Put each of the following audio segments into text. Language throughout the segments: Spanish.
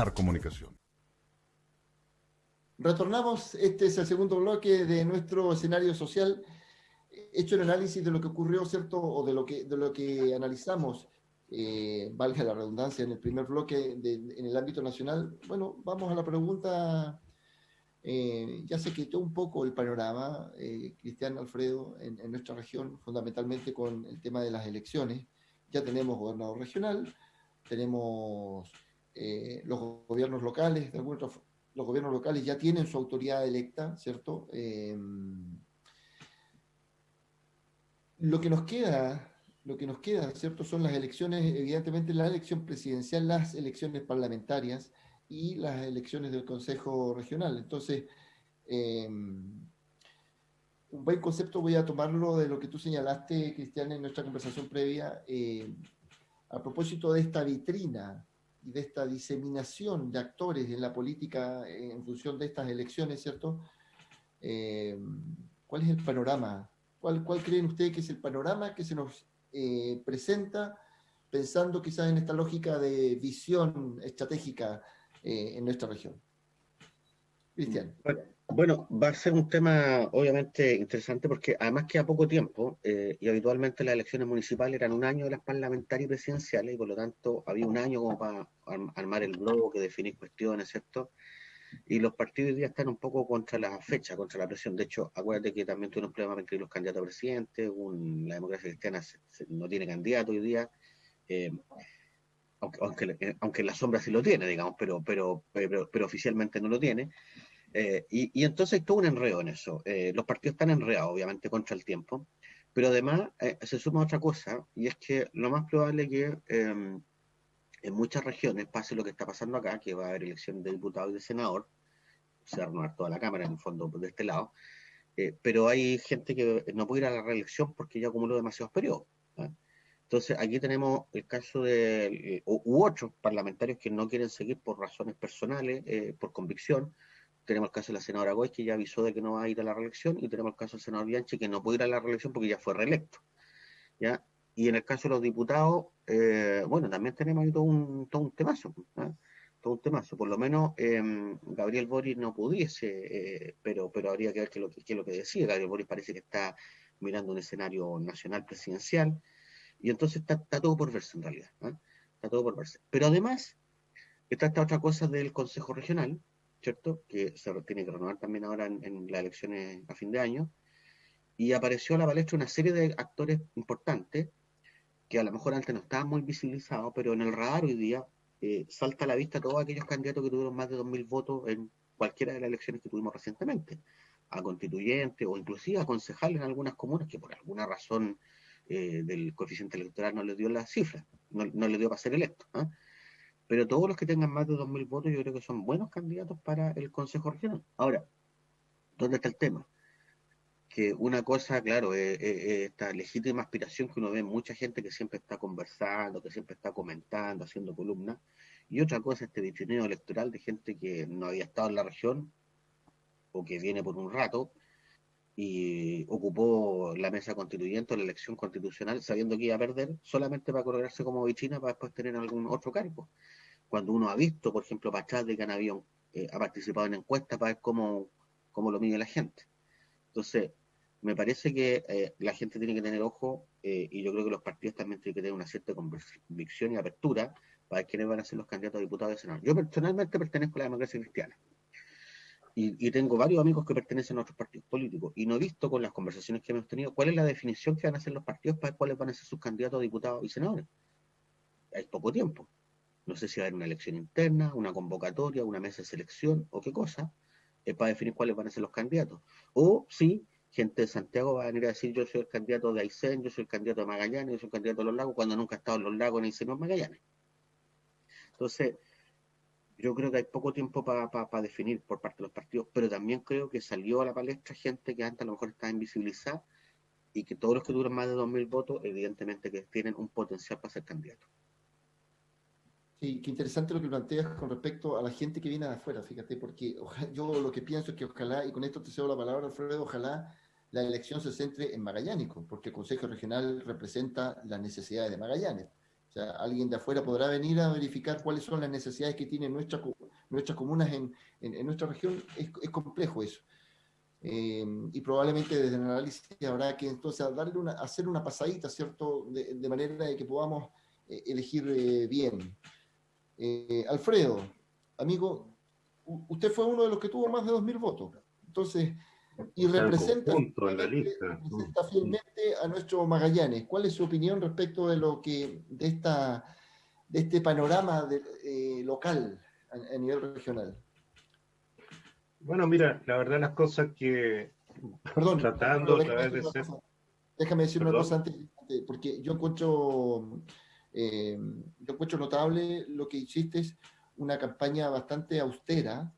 Radar Comunicación. Retornamos, este es el segundo bloque de nuestro escenario social, hecho el análisis de lo que ocurrió, ¿cierto? O de lo que analizamos, valga la redundancia, en el primer bloque en el ámbito nacional. Bueno, vamos a la pregunta. Ya se quitó un poco el panorama, Cristian Alfredo, en nuestra región, fundamentalmente con el tema de las elecciones. Ya tenemos gobernador regional, tenemos los gobiernos locales, de alguna otra los gobiernos locales ya tienen su autoridad electa, ¿cierto? Lo que nos queda, ¿cierto? Son las elecciones, evidentemente la elección presidencial, las elecciones parlamentarias y las elecciones del Consejo Regional. Entonces, un buen concepto voy a tomarlo de lo que tú señalaste, Cristian, en nuestra conversación previa, a propósito de esta vitrina y de esta diseminación de actores en la política en función de estas elecciones, ¿cierto? Eh, ¿Cuál es el panorama? ¿Cuál creen ustedes que es el panorama que se nos presenta pensando quizás en esta lógica de visión estratégica en nuestra región? Cristian. Bueno, va a ser un tema obviamente interesante porque además queda poco tiempo y habitualmente las elecciones municipales eran un año de las parlamentarias y presidenciales y por lo tanto había un año como para armar el bloque, definir cuestiones, ¿cierto? Y los partidos hoy día están un poco contra la fecha, contra la presión. De hecho, acuérdate que también tuvieron un problema para inscribir los candidatos a presidente, la democracia cristiana no tiene candidato hoy día. Eh, aunque en la sombra sí lo tiene, digamos, pero oficialmente no lo tiene. Y entonces hay todo un enredo en eso. Los partidos están enredados, obviamente, contra el tiempo, pero además se suma otra cosa, y es que lo más probable es que en muchas regiones pase lo que está pasando acá, que va a haber elecciones de diputado y de senador, se va a renovar toda la Cámara en el fondo de este lado, pero hay gente que no puede ir a la reelección porque ya acumuló demasiados periodos. ¿Eh? Entonces, aquí tenemos el caso u otros parlamentarios que no quieren seguir por razones personales, por convicción. Tenemos el caso de la senadora Goy, que ya avisó de que no va a ir a la reelección, y tenemos el caso del senador Bianchi, que no puede ir a la reelección porque ya fue reelecto. ¿Ya? Y en el caso de los diputados, bueno, también tenemos ahí todo un temazo. ¿Eh? Todo un temazo. Por lo menos Gabriel Boric no pudiese, pero habría que ver qué es lo que decía. Gabriel Boric parece que está mirando un escenario nacional presidencial, y entonces está todo por verse en realidad. ¿Eh? Está todo por verse. Pero además, está esta otra cosa del Consejo Regional, ¿cierto? Que se tiene que renovar también ahora en las elecciones a fin de año. Y apareció a la palestra una serie de actores importantes que a lo mejor antes no estaban muy visibilizados, pero en el radar hoy día salta a la vista todos aquellos candidatos que tuvieron más de 2.000 votos en cualquiera de las elecciones que tuvimos recientemente, a constituyentes o inclusive a concejales en algunas comunas que por alguna razón del coeficiente electoral no les dio la cifra, no les dio para ser electos. ¿Eh? Pero todos los que tengan más de 2.000 votos yo creo que son buenos candidatos para el Consejo Regional. Ahora, ¿dónde está el tema? Que una cosa, claro, es esta legítima aspiración que uno ve en mucha gente que siempre está conversando, que siempre está comentando, haciendo columnas, y otra cosa, este vitrineo electoral de gente que no había estado en la región o que viene por un rato y ocupó la mesa constituyente o la elección constitucional sabiendo que iba a perder solamente para colgarse como vitrina para después tener algún otro cargo. Cuando uno ha visto, por ejemplo, Pachá de Canavión, ha participado en encuestas para ver cómo lo mide la gente. Entonces, me parece que la gente tiene que tener ojo y yo creo que los partidos también tienen que tener una cierta convicción y apertura para ver quiénes van a ser los candidatos a diputados y senadores. Yo personalmente pertenezco a la democracia cristiana y tengo varios amigos que pertenecen a otros partidos políticos y no he visto con las conversaciones que hemos tenido cuál es la definición que van a hacer los partidos para ver cuáles van a ser sus candidatos a diputados y senadores. Hay poco tiempo. No sé si va a haber una elección interna, una convocatoria, una mesa de selección o qué cosa, para definir cuáles van a ser los candidatos. O si gente de Santiago va a venir a decir yo soy el candidato de Aysén, yo soy el candidato de Magallanes, yo soy el candidato de Los Lagos, cuando nunca ha estado en Los Lagos, ni Aysén ni en Magallanes. Entonces, yo creo que hay poco tiempo para definir por parte de los partidos, pero también creo que salió a la palestra gente que antes a lo mejor estaba invisibilizada y que todos los que duran más de 2.000 votos, evidentemente que tienen un potencial para ser candidatos. Sí, qué interesante lo que planteas con respecto a la gente que viene de afuera, fíjate, porque yo lo que pienso es que ojalá, y con esto te cedo la palabra, Alfredo, ojalá la elección se centre en Magallánico, porque el Consejo Regional representa las necesidades de Magallanes. O sea, alguien de afuera podrá venir a verificar cuáles son las necesidades que tienen nuestras comunas en nuestra región. Es complejo eso. Y probablemente desde el análisis habrá que entonces hacer una pasadita, ¿cierto? De manera de que podamos elegir bien. Alfredo, amigo, usted fue uno de los que tuvo más de 2.000 votos. Entonces, y O sea, en representa conjunto, en la lista. fielmente a nuestro Magallanes. ¿Cuál es su opinión respecto de este panorama local a nivel regional? Bueno, mira, la verdad las cosas que Perdón, tratando Alfredo, otra vez de ser, déjame decir una cosa perdón, antes, porque yo encuentro notable lo que hiciste, es una campaña bastante austera,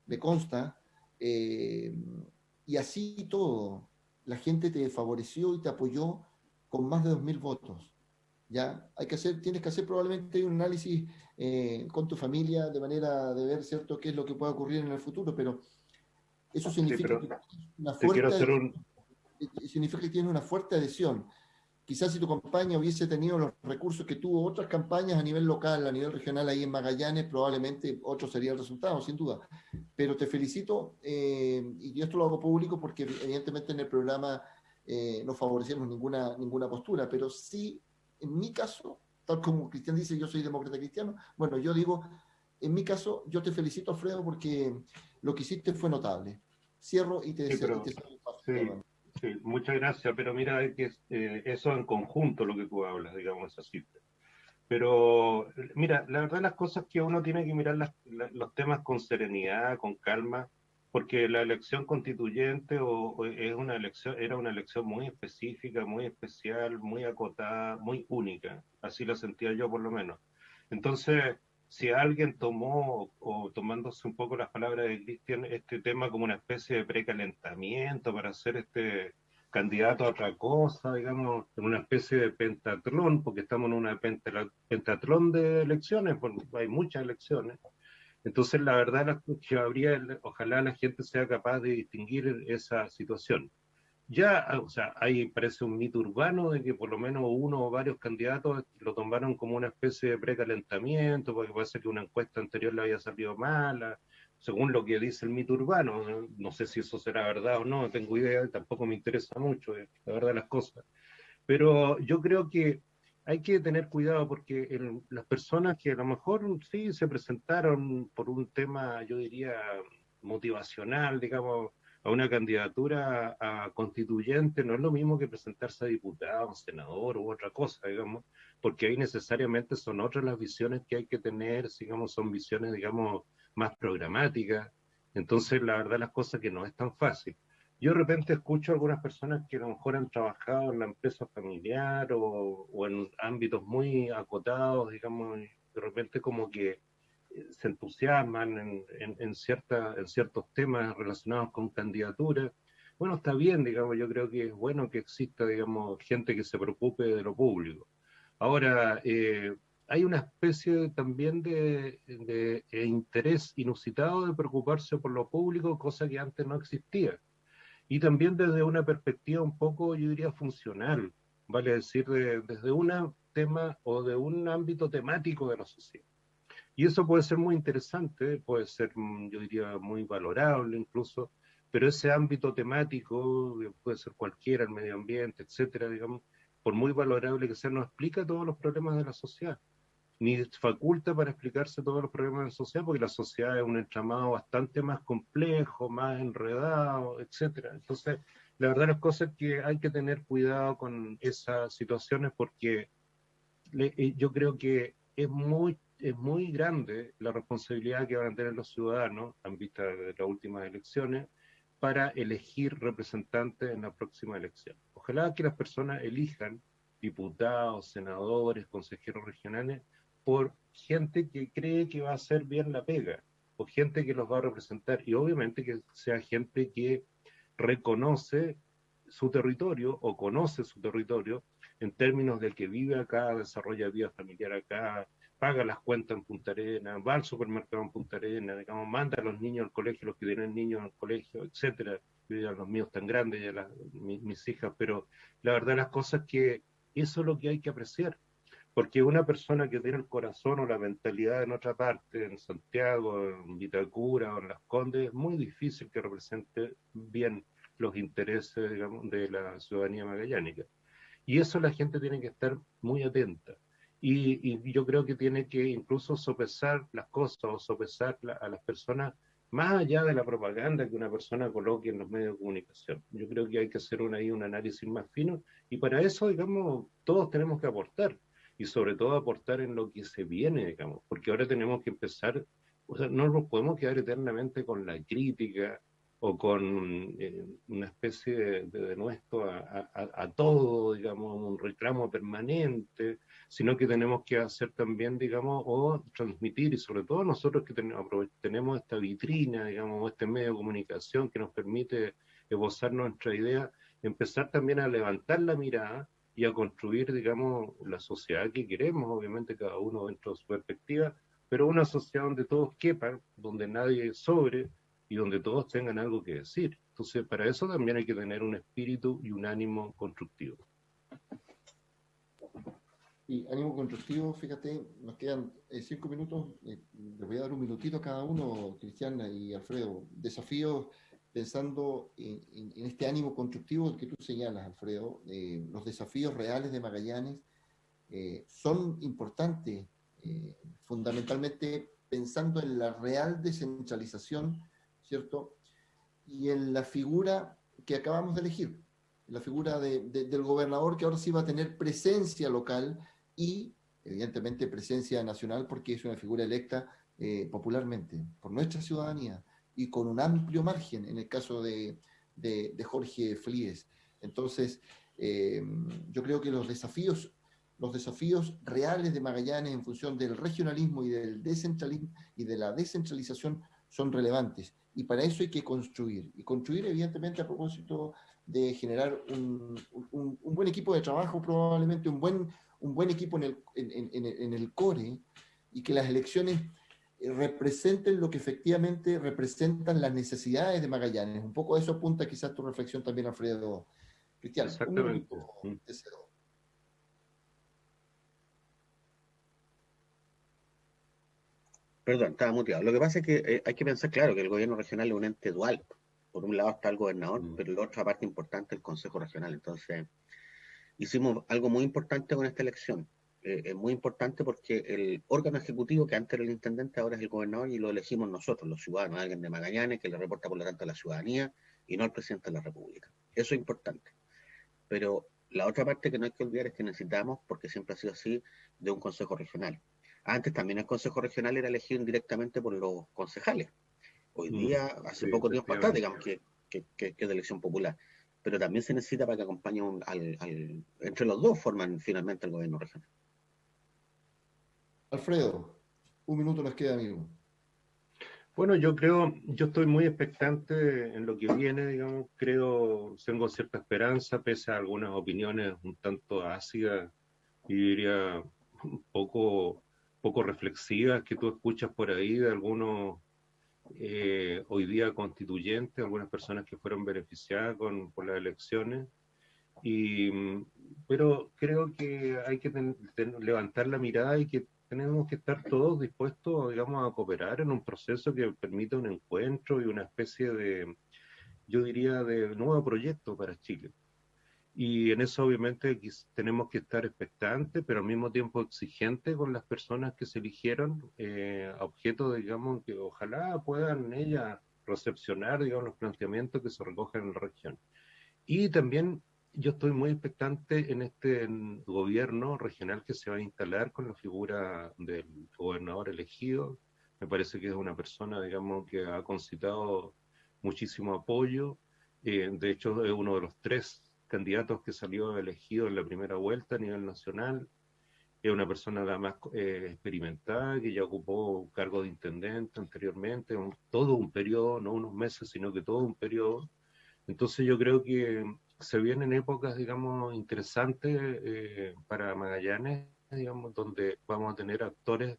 me consta, eh, y así todo, la gente te favoreció y te apoyó con más de 2.000 votos. ¿Ya? Tienes que hacer probablemente un análisis con tu familia de manera de ver, ¿cierto?, qué es lo que puede ocurrir en el futuro, pero eso sí, significa pero que tienes una te quiero fuerte, hacer un, significa que tienes una fuerte adhesión. Quizás si tu campaña hubiese tenido los recursos que tuvo otras campañas a nivel local, a nivel regional ahí en Magallanes, probablemente otro sería el resultado, sin duda. Pero te felicito, y yo esto lo hago público porque evidentemente en el programa no favorecemos ninguna postura, pero sí, en mi caso, tal como Cristian dice, yo soy demócrata cristiano, bueno, yo digo, en mi caso, yo te felicito, Alfredo, porque lo que hiciste fue notable. Cierro y sí, y pero te cedo el paso sí, nuevamente. sí, muchas gracias, pero mira, es que eso en conjunto lo que tú hablas, digamos, esa cifra. Pero mira, la verdad las cosas que uno tiene que mirar los temas con serenidad, con calma, porque la elección constituyente o es una elección, era una elección muy específica, muy especial, muy acotada, muy única, así la sentía yo por lo menos. Entonces, si alguien tomó, o tomándose un poco las palabras de Cristian, este tema como una especie de precalentamiento para hacer este candidato a otra cosa, digamos, en una especie de pentatlón, porque estamos en una pentatlón de elecciones, porque hay muchas elecciones. Entonces, la verdad que ojalá la gente sea capaz de distinguir esa situación. Ya, o sea, hay parece un mito urbano de que por lo menos uno o varios candidatos lo tomaron como una especie de precalentamiento, porque parece que una encuesta anterior le había salido mala, según lo que dice el mito urbano. No, no sé si eso será verdad o no, no tengo idea, tampoco me interesa mucho, la verdad las cosas. Pero yo creo que hay que tener cuidado porque las personas que a lo mejor sí se presentaron por un tema, yo diría, motivacional, digamos, a una candidatura a constituyente, no es lo mismo que presentarse a diputado, senador u otra cosa, digamos, porque ahí necesariamente son otras las visiones que hay que tener, digamos, son visiones, digamos, más programáticas. Entonces, la verdad, las cosas que no es tan fácil. Yo de repente escucho a algunas personas que a lo mejor han trabajado en la empresa familiar o en ámbitos muy acotados, digamos, y de repente como que se entusiasman en ciertos temas relacionados con candidaturas. Bueno, está bien, digamos, yo creo que es bueno que exista, digamos, gente que se preocupe de lo público. Ahora, hay una especie también de interés inusitado de preocuparse por lo público, cosa que antes no existía y también desde una perspectiva un poco, yo diría, funcional, vale decir, desde un tema o de un ámbito temático de la sociedad. Y eso puede ser muy interesante, puede ser, yo diría, muy valorable incluso, pero ese ámbito temático, puede ser cualquiera, el medio ambiente, etcétera, digamos, por muy valorable que sea, no explica todos los problemas de la sociedad ni faculta para explicarse todos los problemas de la sociedad, porque la sociedad es un entramado bastante más complejo, más enredado, etcétera. Entonces, la verdad las cosas es que hay que tener cuidado con esas situaciones porque yo creo que es muy grande la responsabilidad que van a tener los ciudadanos, en vista de las últimas elecciones, para elegir representantes en la próxima elección. Ojalá que las personas elijan diputados, senadores, consejeros regionales, por gente que cree que va a hacer bien la pega, por gente que los va a representar y obviamente que sea gente que reconoce su territorio o conoce su territorio en términos del que vive acá, desarrolla vida familiar acá, paga las cuentas en Punta Arenas, va al supermercado en Punta Arenas, digamos, manda a los niños al colegio, los que tienen niños al colegio, etcétera. Ya los míos tan grandes, ya mis hijas, pero la verdad las cosas que eso es lo que hay que apreciar, Porque una persona que tiene el corazón o la mentalidad en otra parte, en Santiago, en Vitacura o en Las Condes, es muy difícil que represente bien los intereses, digamos, de la ciudadanía magallánica. Y eso la gente tiene que estar muy atenta. Y yo creo que tiene que incluso sopesar las cosas o sopesar a las personas más allá de la propaganda que una persona coloque en los medios de comunicación. Yo creo que hay que hacer ahí un análisis más fino y para eso, digamos, todos tenemos que aportar y sobre todo aportar en lo que se viene, digamos, porque ahora tenemos que empezar, o sea, no nos podemos quedar eternamente con la crítica o con una especie de denuesto a todo, digamos, un reclamo permanente, sino que tenemos que hacer también, digamos, o transmitir, y sobre todo nosotros que tenemos esta vitrina, digamos, este medio de comunicación que nos permite esbozar nuestra idea, empezar también a levantar la mirada y a construir, digamos, la sociedad que queremos, obviamente cada uno dentro de su perspectiva, pero una sociedad donde todos quepan, donde nadie sobre, y donde todos tengan algo que decir. Entonces, para eso también hay que tener un espíritu y un ánimo constructivo. Y ánimo constructivo, fíjate, nos quedan 5 minutos, les voy a dar un minutito a cada uno, Cristiana y Alfredo. Desafíos pensando en este ánimo constructivo que tú señalas, Alfredo. Los desafíos reales de Magallanes son importantes, fundamentalmente pensando en la real descentralización, ¿cierto? Y en la figura que acabamos de elegir, la figura del gobernador que ahora sí va a tener presencia local y evidentemente presencia nacional porque es una figura electa popularmente por nuestra ciudadanía y con un amplio margen en el caso de Jorge Flies. Entonces, yo creo que los desafíos reales de Magallanes en función del regionalismo y del descentralismo y de la descentralización son relevantes. Y para eso hay que construir. Y construir, evidentemente, a propósito de generar un buen equipo de trabajo, probablemente un buen equipo en el core, y que las elecciones representen lo que efectivamente representan las necesidades de Magallanes. Un poco a eso apunta quizás tu reflexión también, Alfredo. Cristian, un Exactamente. minuto, deseo. Perdón, estaba muteado. Lo que pasa es que hay que pensar, claro, que el gobierno regional es un ente dual. Por un lado está el gobernador, pero la otra parte importante es el Consejo Regional. Entonces, hicimos algo muy importante con esta elección. Es muy importante porque el órgano ejecutivo, que antes era el intendente, ahora es el gobernador y lo elegimos nosotros, los ciudadanos, alguien de Magallanes que le reporta por lo tanto a la ciudadanía y no al presidente de la República. Eso es importante. Pero la otra parte que no hay que olvidar es que necesitamos, porque siempre ha sido así, de un consejo regional. Antes también el consejo regional era elegido indirectamente por los concejales. Hoy día, hace Sí, poco tiempo atrás, efectivamente. digamos que es de elección popular. Pero también se necesita para que acompañe entre los dos forman finalmente el gobierno regional. Alfredo, un minuto nos queda, amigo. Bueno, yo estoy muy expectante en lo que viene, digamos, tengo cierta esperanza, pese a algunas opiniones un tanto ácidas y diría poco, poco reflexivas que tú escuchas por ahí de algunos hoy día constituyentes, algunas personas que fueron beneficiadas por las elecciones. Y, pero creo que hay que levantar la mirada y que tenemos que estar todos dispuestos, digamos, a cooperar en un proceso que permita un encuentro y una especie de, yo diría, de nuevo proyecto para Chile. Y en eso obviamente tenemos que estar expectantes, pero al mismo tiempo exigentes con las personas que se eligieron, a objeto, digamos, que ojalá puedan ellas recepcionar, digamos, los planteamientos que se recogen en la región. Y también yo estoy muy expectante en este gobierno regional que se va a instalar con la figura del gobernador elegido. Me parece que es una persona, digamos, que ha concitado muchísimo apoyo. De hecho, es uno de los 3 candidatos que salió elegido en la primera vuelta a nivel nacional. Es una persona además experimentada, que ya ocupó cargo de intendente anteriormente, todo un periodo, no unos meses, sino que todo un periodo. Entonces yo creo que se vienen épocas, digamos, interesantes para Magallanes, digamos, donde vamos a tener actores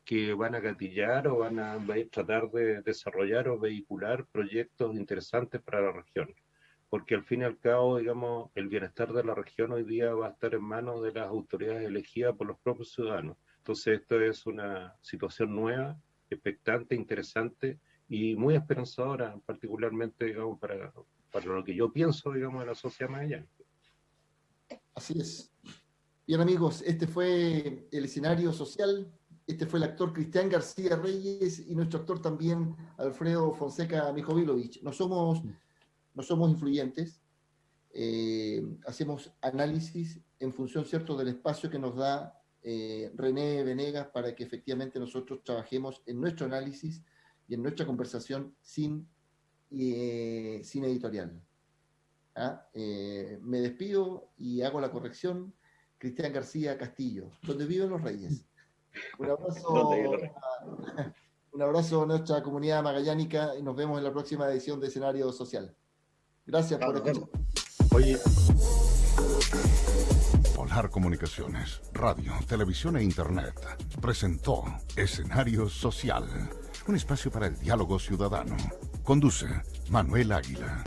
que van a gatillar o van a tratar de desarrollar o vehicular proyectos interesantes para la región. porque al fin y al cabo, digamos, el bienestar de la región hoy día va a estar en manos de las autoridades elegidas por los propios ciudadanos. Entonces, esto es una situación nueva, expectante, interesante y muy esperanzadora, particularmente, digamos, para lo que yo pienso, digamos, de la sociedad magallanes. Así es. Bien, amigos, este fue el escenario social. Este fue el actor Cristian García Reyes y nuestro actor también, Alfredo Fonseca Mijovilovich. No somos influyentes, hacemos análisis en función, ¿cierto?, del espacio que nos da René Venegas para que efectivamente nosotros trabajemos en nuestro análisis y en nuestra conversación sin editorial. Me despido y hago la corrección. Cristian García Castillo, donde viven los reyes. Un abrazo a nuestra comunidad magallánica y nos vemos en la próxima edición de Escenario Social. Gracias por escuchar. Oye. Polar Comunicaciones, radio, televisión e internet presentó Escenario Social, un espacio para el diálogo ciudadano. Conduce Manuel Águila.